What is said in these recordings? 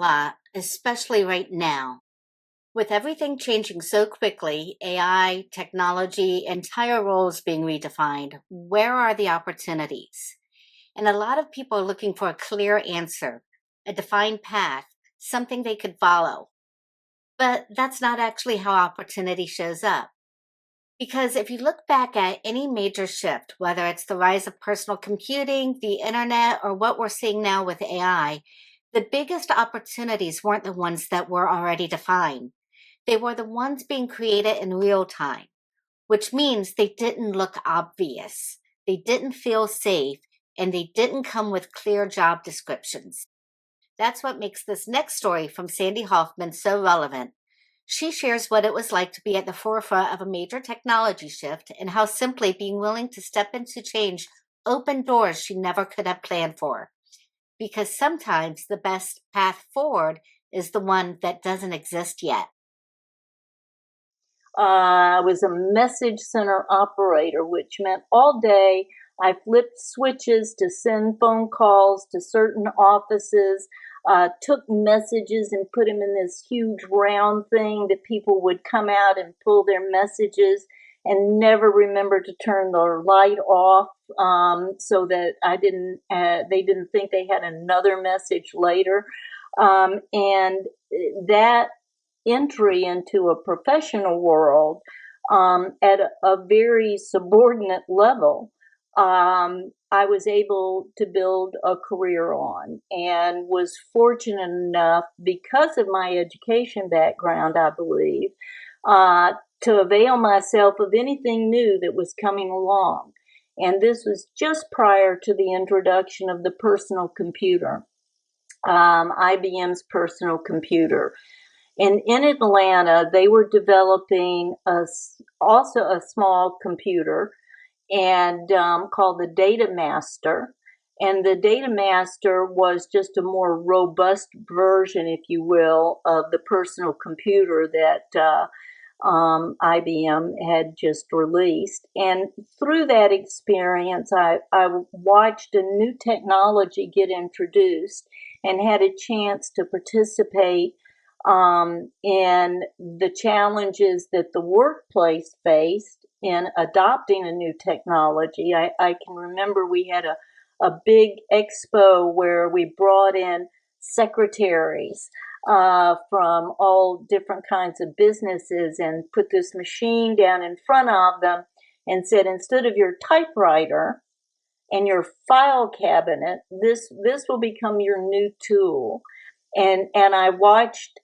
lot, especially right now. With everything changing so quickly, AI, technology, entire roles being redefined, where are the opportunities? And a lot of people are looking for a clear answer, a defined path, something they could follow. But that's not actually how opportunity shows up. Because if you look back at any major shift, whether it's the rise of personal computing, the internet, or what we're seeing now with AI, the biggest opportunities weren't the ones that were already defined. They were the ones being created in real time, which means they didn't look obvious, they didn't feel safe, and they didn't come with clear job descriptions. That's what makes this next story from Sandy Hofmann so relevant. She shares what it was like to be at the forefront of a major technology shift and how simply being willing to step into change opened doors she never could have planned for. Because sometimes the best path forward is the one that doesn't exist yet. I was a message center operator, which meant all day I flipped switches to send phone calls to certain offices, took messages and put them in this huge round thing that people would come out and pull their messages and never remember to turn the light off, so that they didn't think they had another message later. And that entry into a professional world, at a very subordinate level, I was able to build a career on, and was fortunate enough, because of my education background, I believe, to avail myself of anything new that was coming along. And this was just prior to the introduction of the personal computer, IBM's personal computer. And in Atlanta, they were developing also a small computer, and called the Data Master. And the Data Master was just a more robust version, if you will, of the personal computer that IBM had just released. And through that experience, I watched a new technology get introduced and had a chance to participate in the challenges that the workplace faced in adopting a new technology. I can remember we had a big expo where we brought in secretaries from all different kinds of businesses and put this machine down in front of them and said, instead of your typewriter and your file cabinet, this will become your new tool. And I watched,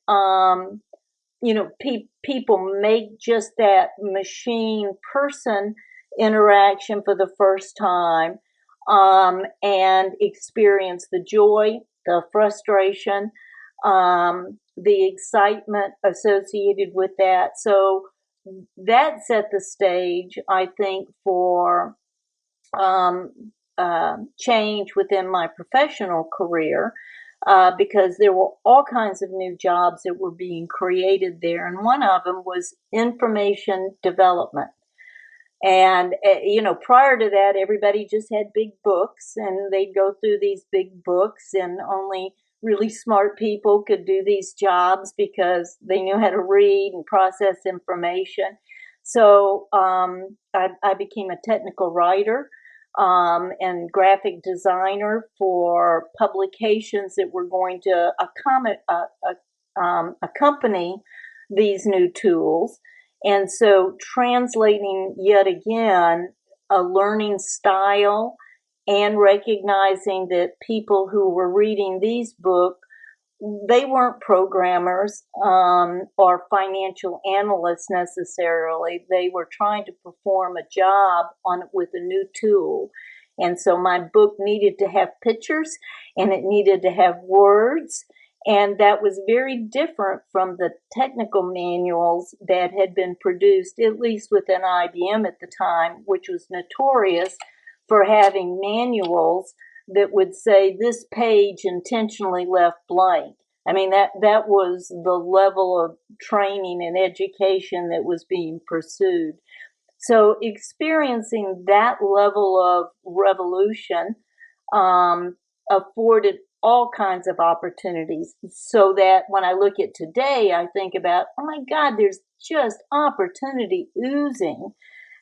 people make just that machine person interaction for the first time, and experience the joy, the frustration, the excitement associated with that. So that set the stage, I think, for change within my professional career, because there were all kinds of new jobs that were being created there. And one of them was information development. And, prior to that, everybody just had big books, and they'd go through these big books, and only really smart people could do these jobs because they knew how to read and process information. So I became a technical writer, and graphic designer for publications that were going to accompany these new tools. And so translating yet again a learning style, and recognizing that people who were reading these books, they weren't programmers or financial analysts necessarily. They were trying to perform a job with a new tool. And so my book needed to have pictures, and it needed to have words. And that was very different from the technical manuals that had been produced, at least within IBM at the time, which was notorious for having manuals that would say this page intentionally left blank. I mean, that was the level of training and education that was being pursued. So experiencing that level of revolution afforded all kinds of opportunities, so that when I look at today, I think about, oh my God, there's just opportunity oozing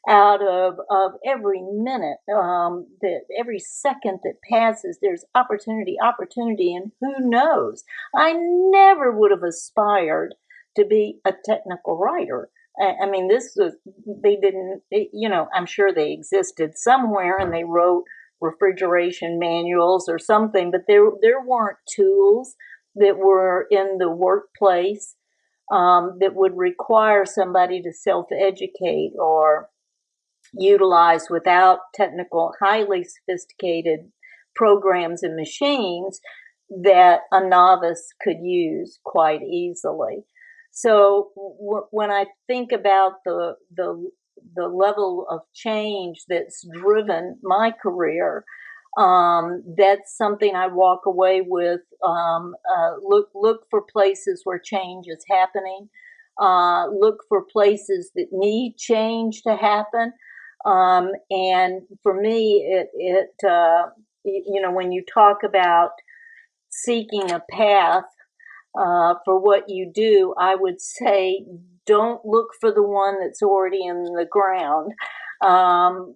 out of every minute, that every second that passes, there's opportunity, and who knows? I never would have aspired to be a technical writer. I mean, they didn't, I'm sure they existed somewhere and they wrote refrigeration manuals or something, but there weren't tools that were in the workplace that would require somebody to self-educate or utilize without technical, highly sophisticated programs and machines that a novice could use quite easily. So when I think about the level of change that's driven my career, that's something I walk away with. Look for places where change is happening. Look for places that need change to happen. And for me, when you talk about seeking a path for what you do, I would say don't look for the one that's already in the ground.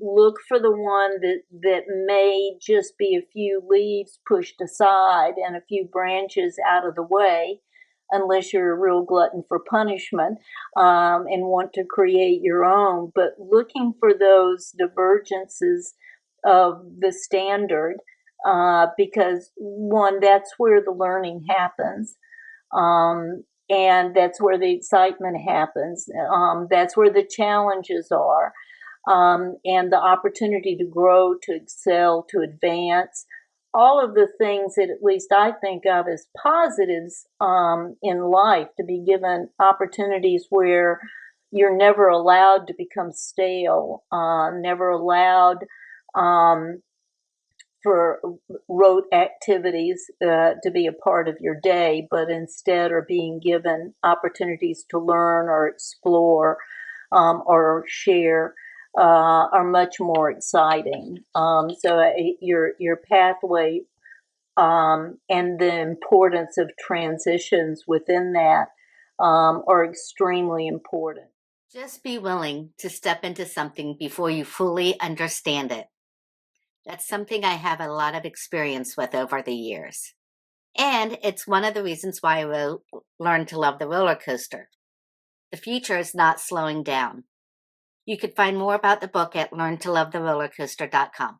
Look for the one that may just be a few leaves pushed aside and a few branches out of the way, unless you're a real glutton for punishment and want to create your own. But looking for those divergences of the standard, because one, that's where the learning happens. And that's where the excitement happens. That's where the challenges are. And the opportunity to grow, to excel, to advance, all of the things that at least I think of as positives in life, to be given opportunities where you're never allowed to become stale, never allowed for rote activities to be a part of your day, but instead are being given opportunities to learn or explore or share, are much more exciting. So your pathway and the importance of transitions within that are extremely important. Just be willing to step into something before you fully understand it. That's something I have a lot of experience with over the years. And it's one of the reasons why I learned to love the roller coaster. The future is not slowing down. You could find more about the book at learntolovetherollercoaster.com.